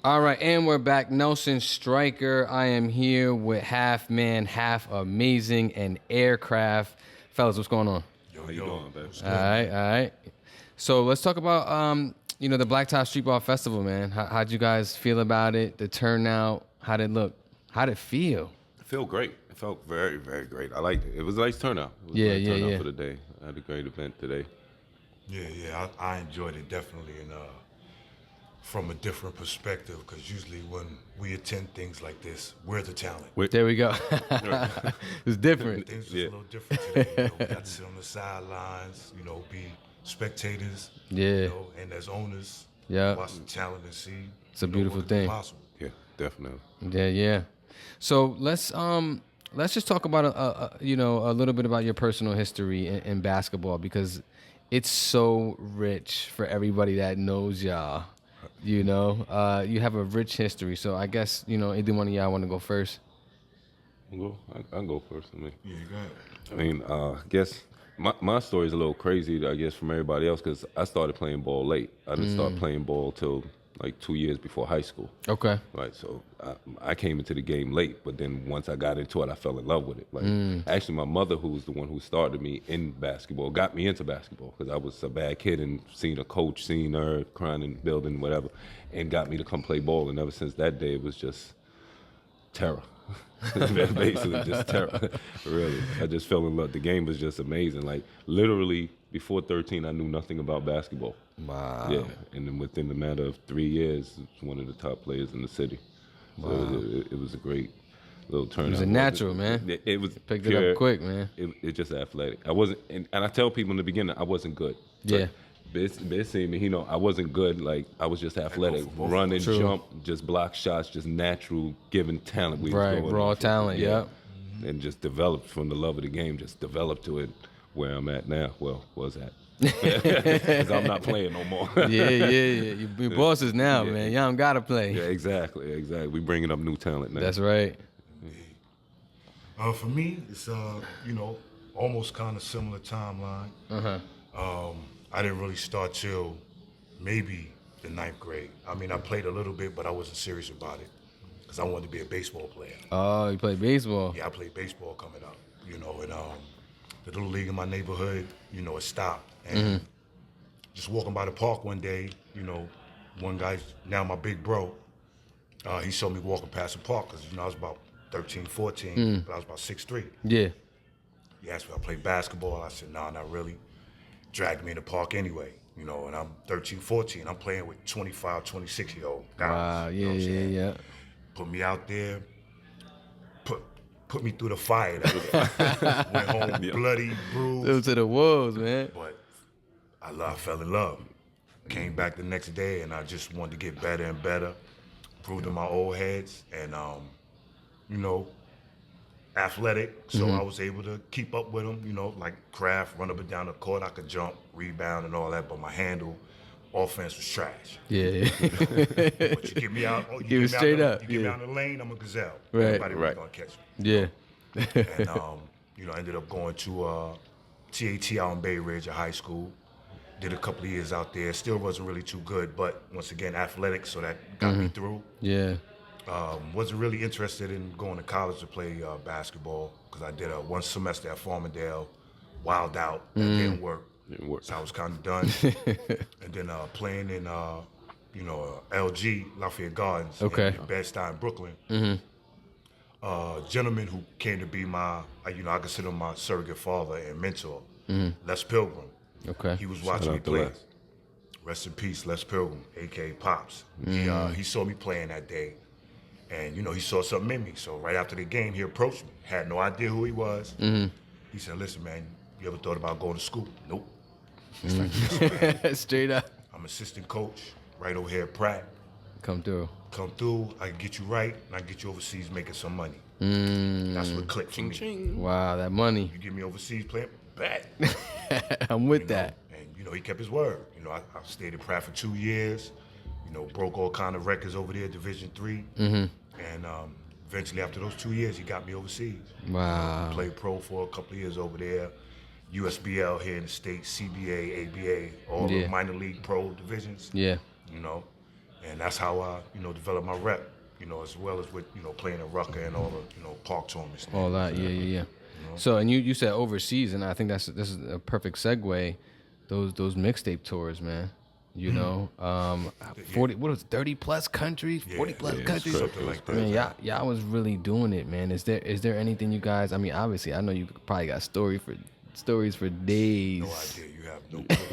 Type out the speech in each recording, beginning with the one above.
All right, and we're back. Nelson Stryker. I am here with Halfman Half Amazing and Aircraft. Fellas, what's going on? How you doing, babe? All right. So let's talk about the Blacktop Streetball Festival, man. How'd you guys feel about it? The turnout? How'd it look? How'd it feel? It felt great. It felt very, very great. I liked it. It was a nice turnout. It was Yeah, a nice turnout for yeah. the day. I had a great event today. Yeah, I enjoyed it definitely, and from a different perspective, because usually when we attend things like this, we're the talent. There we go. It's different. Things was a little different today. We got to sit on the sidelines, be spectators. Yeah. And as owners, Yeah. watch the talent and see. It's a beautiful what could be thing. possible. Yeah, definitely. Yeah. So let's just talk about a little bit about your personal history in basketball, because it's so rich for everybody that knows y'all. You have a rich history. So I guess either one of y'all want to go first. I'll go first. Yeah, go ahead. I guess my story is a little crazy, I guess, from everybody else, because I started playing ball late. I didn't start playing ball till like 2 years before high school. Okay. Right, so I came into the game late, but then once I got into it, I fell in love with it. Like, actually, my mother, who was the one who started me in basketball, got me into basketball, because I was a bad kid and seen a coach, seen her crying in the building, whatever, and got me to come play ball. And ever since that day, it was just terror. Basically, just terror. Really, I just fell in love. The game was just amazing. Like, literally, before 13, I knew nothing about basketball. Wow. Yeah, and then within the matter of 3 years, it's one of the top players in the city. So it was a great little turnout. It was a natural, man. It was Picked pure, it up quick, man. It just athletic. I wasn't, and I tell people in the beginning, I wasn't good. Yeah. They see me, I wasn't good. Like, I was just athletic, running, True. jump, just block shots, just natural, given talent. Right, raw talent, yeah. And just developed from the love of the game, just developed to it where I'm at now. Well, was at. Because I'm not playing no more. Yeah. You're bosses now, man. Y'all don't gotta play. Yeah, exactly. We bringing up new talent now. That's right. For me, it's almost kind of similar timeline. I didn't really start till maybe the 9th grade. I played a little bit, but I wasn't serious about it because I wanted to be a baseball player. Oh, you play baseball? Yeah, I played baseball coming up, and the little league in my neighborhood, it stopped. And just walking by the park one day, one guy, now my big bro, he saw me walking past the park because, I was about 13, 14, but I was about 6'3". Yeah. He asked me if I played basketball. I said, nah, not really. Dragged me in the park anyway, and I'm 13, 14. I'm playing with 25, 26-year-old guys. Wow, yeah. Put me out there, put me through the fire. Went home bloody, bruised. Those to the wolves, man. But I fell in love. Came back the next day, and I just wanted to get better and better. Proved to my old heads, and athletic, so I was able to keep up with them, like Craft, run up and down the court. I could jump, rebound, and all that, but my handle, offense was trash. Yeah. But you get me out, you Give it straight up. You get me out in the lane, I'm a gazelle. Right. Everybody really gonna catch me. Yeah. And I ended up going to TAT out in Bay Ridge at high school. Did a couple of years out there. Still wasn't really too good, but once again, athletic, so that got me through. Yeah. Wasn't really interested in going to college to play basketball because I did one semester at Farmingdale, wild out, that didn't work. So I was kind of done. And then playing in, LG, Lafayette Gardens, in Bed-Stuy, Brooklyn. Gentleman who came to be my, I consider my surrogate father and mentor, Les Pilgrim. Okay. He was watching me play. Rest in peace, Les Pilgrim, a.k.a. Pops. He saw me playing that day. And, he saw something in me. So right after the game, he approached me. Had no idea who he was. He said, listen, man, you ever thought about going to school? Nope. He's like, listen, man, Straight up. I'm assistant coach right over here at Pratt. Come through. Come through, I can get you right, and I can get you overseas making some money. That's what clicked for me. Wow, that money. You get me overseas playing, bet. I'm with that. And, he kept his word. I stayed at Pratt for 2 years. Broke all kind of records over there, Division III. And eventually, after those 2 years, he got me overseas. Wow. Played pro for a couple of years over there. USBL here in the States, CBA, ABA, all the minor league pro divisions. Yeah. And that's how I, developed my rep, as well as with, playing at Rucker and all the, park tournaments. All that, yeah. So, and you said overseas, and I think this is a perfect segue. Those mixtape tours, man. 40, what was it, 30 plus countries, 40 plus countries, something like that. Man, y'all was really doing it, man. Is there anything you guys? I mean, obviously, I know you probably got stories for days. No idea. You have no clue.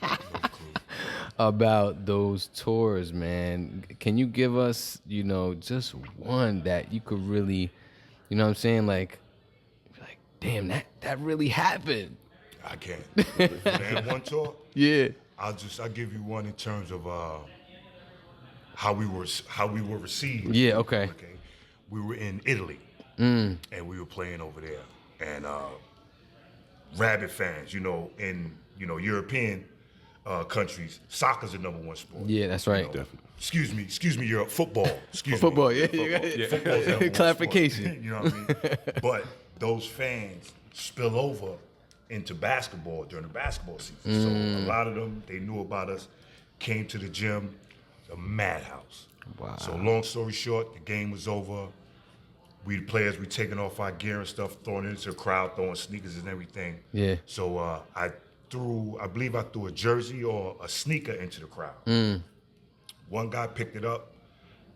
No clue. About those tours, man. Can you give us, just one that you could really, what I'm saying, like damn, that really happened. I can't. For the AND1 tour, Yeah. I'll give you one in terms of how we were received. Yeah. Okay. We were in Italy, and we were playing over there, and rabid fans. In European countries, soccer's the number one sport. Yeah, that's right. Definitely. Excuse me, Europe. Football. Football, yeah. Football's number one Clarification. sport. You know what I mean? But those fans spill over into basketball during the basketball season. So a lot of them, they knew about us, came to the gym, a madhouse. Wow. So long story short, the game was over. We the players, we taking off our gear and stuff, throwing it into the crowd, throwing sneakers and everything. Yeah. So I believe I threw a jersey or a sneaker into the crowd. One guy picked it up,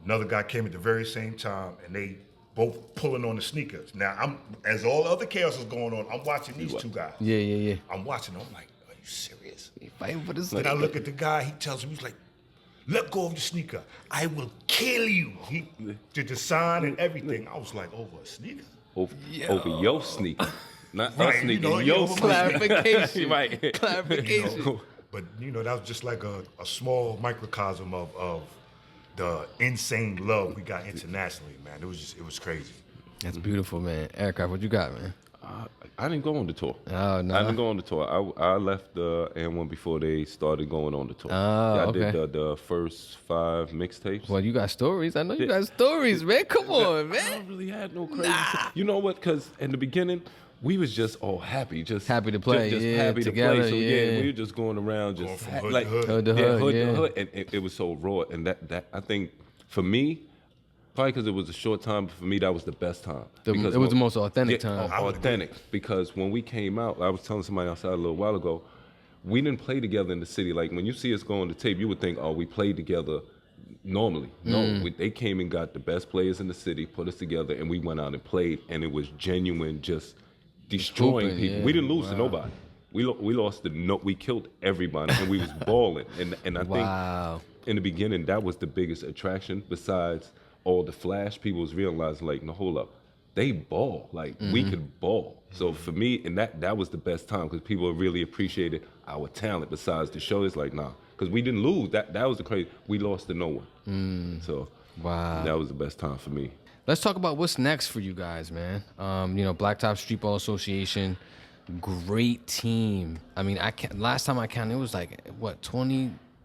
another guy came at the very same time, and they both pulling on the sneakers. Now, as all other chaos is going on, I'm watching these two guys. Yeah. I'm watching them. I'm like, are you serious? He fighting for this. Then I look at the guy. He tells me, he's like, let go of your sneaker. I will kill you. He did the sign and everything. I was like, over a sneaker? Over your sneaker. Not Right, a sneaker, your your sneaker. Clarification. Right. Clarification. But, that was just like a small microcosm of the insane love we got internationally, man. It was crazy. That's beautiful, man. Aircraft, what you got, man? I didn't go on the tour. Oh, no. I didn't go on the tour. I left the AND1 before they started going on the tour. Oh, I did okay. the first 5 mixtapes. Well, you got stories. I know you got stories, man. Come on, I man. don't really had no crazy. You know what? Because in the beginning, we was just all happy, just Happy to play, just yeah, happy together, to play. So yeah. we were just going around, Going just from hood like to hood. Hood to hood, yeah. to hood, and it was so raw. And that I think for me, probably because it was a short time, but for me that was the best time. It was the most authentic time. Authentic, because when we came out, I was telling somebody outside a little while ago, we didn't play together in the city. Like when you see us go on the tape, you would think, oh, we played together normally. No, they came and got the best players in the city, put us together, and we went out and played, and it was genuine, just destroying Hooping, people. yeah. We didn't lose to nobody. We lost we killed everybody, and we was balling. And I Wow. think in the beginning that was the biggest attraction. Besides all the flash, people was realizing like, no, hold up, they ball. Like we could ball. So for me, and that was the best time because people really appreciated our talent. Besides the show, it's like nah, because we didn't lose. That was the crazy. We lost to no one. So Wow. that was the best time for me. Let's talk about what's next for you guys, man. Blacktop Streetball Association, great team. I mean, last time I counted, it was like,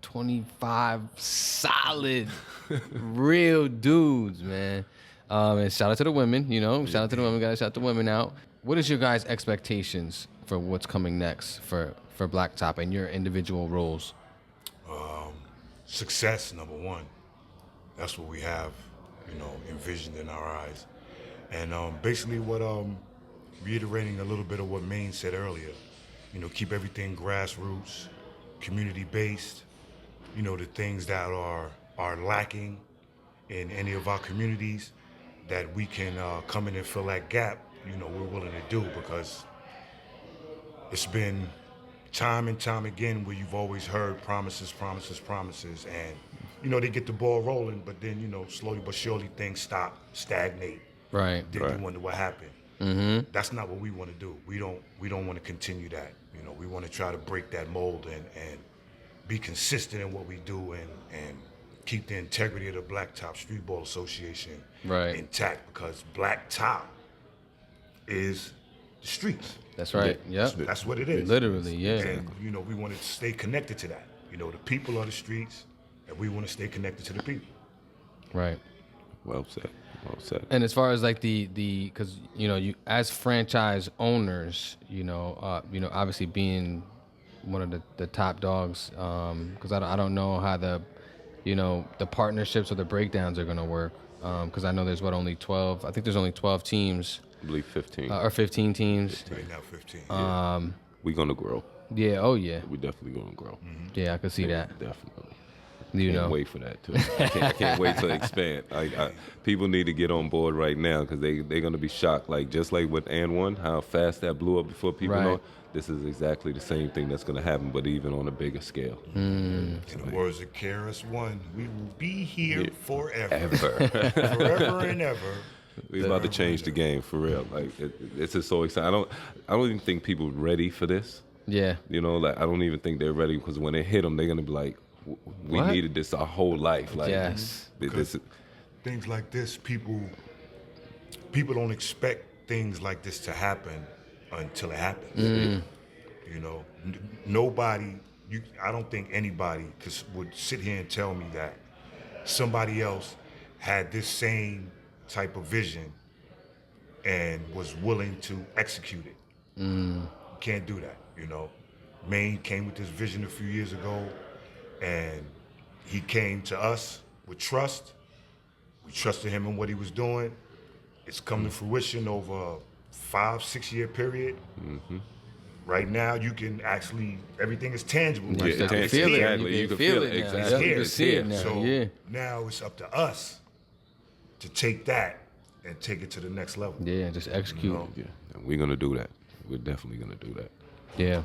25 solid, real dudes, man. And shout out to the women, shout out to the women, guys, shout the women out. What is your guys' expectations for what's coming next for Blacktop and your individual roles? Success, number one. That's what we have, envisioned in our eyes. And basically what, reiterating a little bit of what Maine said earlier, keep everything grassroots, community-based, the things that are lacking in any of our communities that we can come in and fill that gap, we're willing to do, because it's been time and time again where you've always heard promises, and they get the ball rolling, but then slowly but surely things stop, stagnate. Right. Then you wonder what happened. Mm-hmm. That's not what we want to do. We don't want to continue that. We want to try to break that mold and be consistent in what we do and keep the integrity of the Blacktop Streetball Association intact, because Blacktop is the streets. That's right. Yep. That's what it is. Literally, yeah. And we want to stay connected to that. The people are the streets, and we want to stay connected to the people. Right. Well said. Well said. And as far as like because you as franchise owners, obviously being one of the top dogs, because I don't know how the you know, the partnerships or the breakdowns are going to work. Because I know there's only 12. I think there's only 12 teams. I believe 15. Or 15 teams. Right now, 15. We're going to grow. Yeah. Oh yeah. We're definitely going to grow. Yeah, I could see that. Definitely. You Can't know. wait for that too. I can't wait to expand. People need to get on board right now because they're gonna be shocked. Like just like with AND1, how fast that blew up before people Right. know. This is exactly the same thing that's gonna happen, but even on a bigger scale. In the words of KRS-One, we will be here forever. Ever. Forever and ever. We're about to change the game for real. Like it's just so exciting. I don't even think people ready for this. Yeah. You know, like I don't even think they're ready because when they hit them, they're gonna be like, we What? needed this our whole life. Like Yes. this. Things like this, people don't expect things like this to happen until it happens. You know, nobody. I don't think anybody would sit here and tell me that somebody else had this same type of vision and was willing to execute it. You can't do that. You know, Maine came with this vision a few years ago, and he came to us with trust. We trusted him in what he was doing. It's come to fruition over a 5-6 year period. Right now, you can actually, everything is tangible. Yeah, Right you now. can It's feel here. it. You can feel it now. Exactly. Yep, you can It's see here. it now. So Yeah. now it's up to us to take that and take it to the next level. Yeah. Just execute. Yeah, and we're gonna do that. We're definitely gonna do that. Yeah.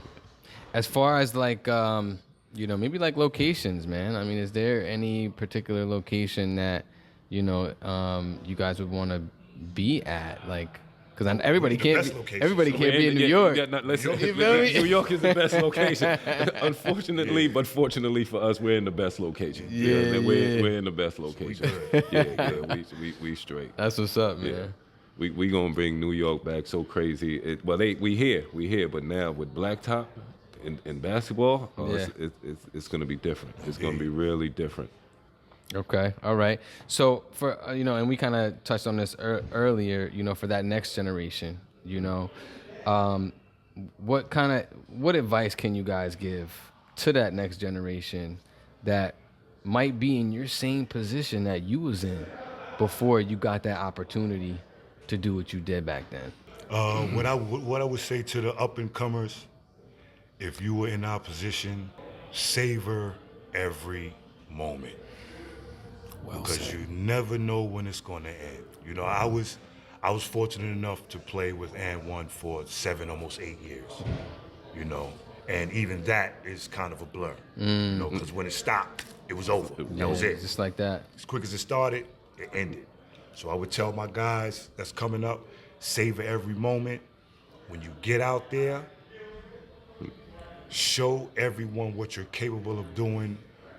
As far as like, you know, maybe like locations, man. I mean, is there any particular location that, you know, you guys would want to be at? Like, because everybody the can't, best location. everybody So can't be in New York. Listen, You feel me? New York is the best location. Unfortunately, but fortunately for us, we're in the best location. Yeah, we're in the best location. good. We straight. That's what's up, man. Yeah. We gonna bring New York back so crazy. We here, but now with Blacktop in basketball, it's gonna be different. It's gonna be really different. Okay. All right. So for, you know, and we kind of touched on this earlier, you know, for that next generation, you know, what advice can you guys give to that next generation that might be in your same position that you was in before you got that opportunity to do what you did back then? What I would say to the up and comers, if you were in our position, savor every moment. Because you never know when it's going to end. You know, I was fortunate enough to play with AND1 for 7, almost 8 years. You know, and even that is kind of a blur. You know, because when it stopped, it was over. That was it. Just like that. As quick as it started, it ended. So I would tell my guys that's coming up, savor every moment. When you get out there, show everyone what you're capable of doing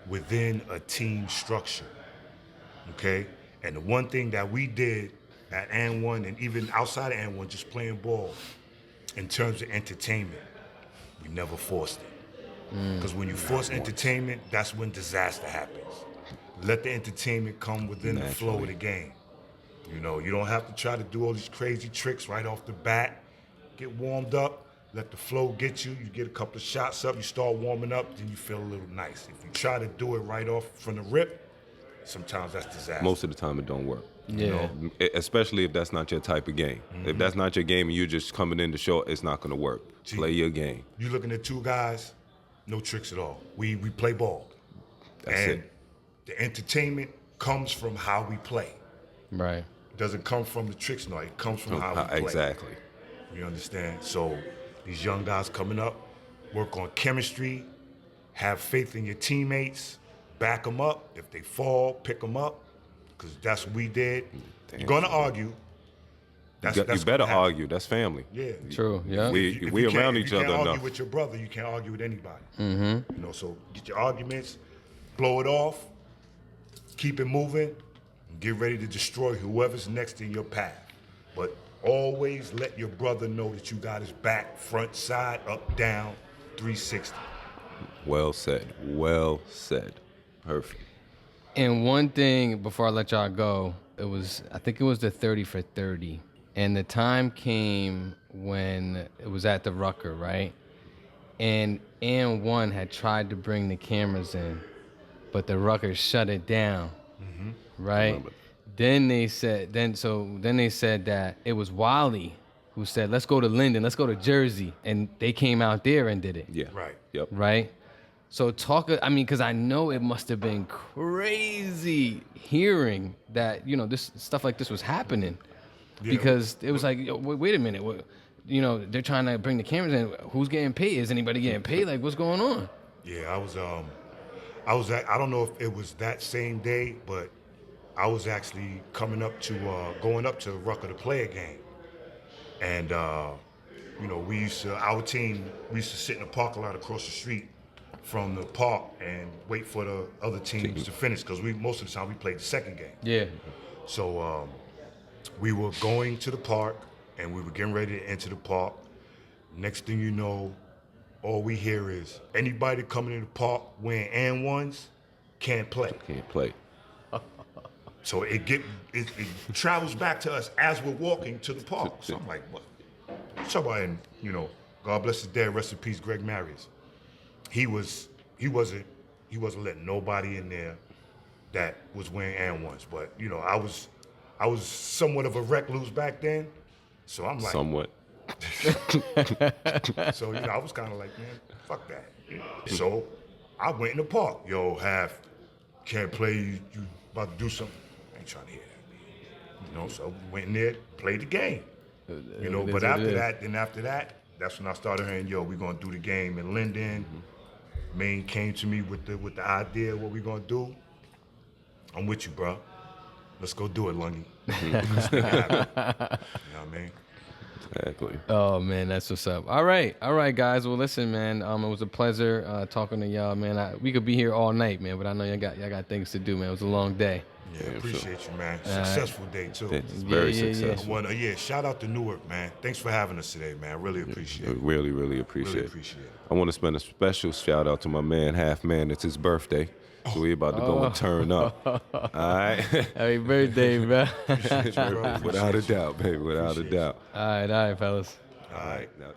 within a team structure. Okay? And the one thing that we did at AND1 and even outside of AND1, just playing ball, in terms of entertainment, we never forced it. Because when you force entertainment, that's when disaster happens. Let the entertainment come within the flow of the game. You know, you don't have to try to do all these crazy tricks right off the bat. Get warmed up, let the flow get you. You get a couple of shots up, you start warming up, then you feel a little nice. If you try to do it right off from the rip, sometimes that's disaster. Most of the time, it don't work. Yeah. You know, especially if that's not your type of game. If that's not your game and you're just coming in to show, it's not going to work. Play your game. You looking at two guys, no tricks at all. We play ball. That's and it. The entertainment comes from how we play. Right. It doesn't come from the tricks, no. It comes from how we play. Exactly. You understand? So these young guys coming up, work on chemistry, have faith in your teammates, back them up. If they fall, pick them up, because that's what we did. You're going to argue. You better argue. That's family. Yeah. True. Yeah. We around each other If you can't argue enough. with your brother, you can't argue with anybody. You know, so get your arguments, blow it off, keep it moving, and get ready to destroy whoever's next in your path. But always let your brother know that you got his back, front, side, up, down, 360. Well said. Well said. Perfect. And one thing before I let y'all go, I think it was the 30 for 30. And the time came when it was at the Rucker, right? And AND1 had tried to bring the cameras in, but the Ruckers shut it down, right? remember. Then they said that it was Wiley who said, let's go to Linden, let's go to Jersey, and they came out there and did it. Yeah. Right. Yep. Right? So because I know it must have been crazy hearing that, this stuff like this was happening. Yeah. Because it was like, yo, wait a minute. They're trying to bring the cameras in. Who's getting paid? Is anybody getting paid? Like, what's going on? Yeah, I don't know if it was that same day, but I was actually going up to Rucker to play a game. And, our team, we used to sit in the parking lot across the street from the park and wait for the other teams to finish, because most of the time we played the second game. Yeah. So we were going to the park, and we were getting ready to enter the park. Next thing you know, all we hear is, anybody coming in the park wearing AND1s can't play. Can't play. So it travels back to us as we're walking to the park. So I'm like, what? Somebody, God bless his dad, rest in peace, Greg Marius. He wasn't letting nobody in there that was wearing AND1s. But I was somewhat of a recluse back then, so I'm like, Somewhat. So I was kind of like, man, fuck that. So I went in the park. Yo, Half, can't play. You about to do something? I ain't trying to hear that. So went in there, played the game. But after that, that's when I started hearing, yo, we're gonna do the game in Linden. Maine came to me with the idea of what we're gonna do. I'm with you, bro. Let's go do it, Lungy. Let's make it happen. You know what I mean? Exactly. Oh man, that's what's up. All right, guys. Well, listen, man. It was a pleasure talking to y'all, man. We could be here all night, man, but I know y'all got things to do, man. It was a long day. Yeah, appreciate you, man. Successful day too. It's very Yeah. successful. Shout out to Newark, man. Thanks for having us today, man. I really appreciate it. Really, really appreciate Really it. appreciate it. I want to spend a special shout out to my man Halfman. It's his birthday, so we about to go and turn up. All right. Happy birthday, bro. Appreciate you, bro. Without a doubt, baby. Without a Appreciate doubt. All right, fellas. All right. Now,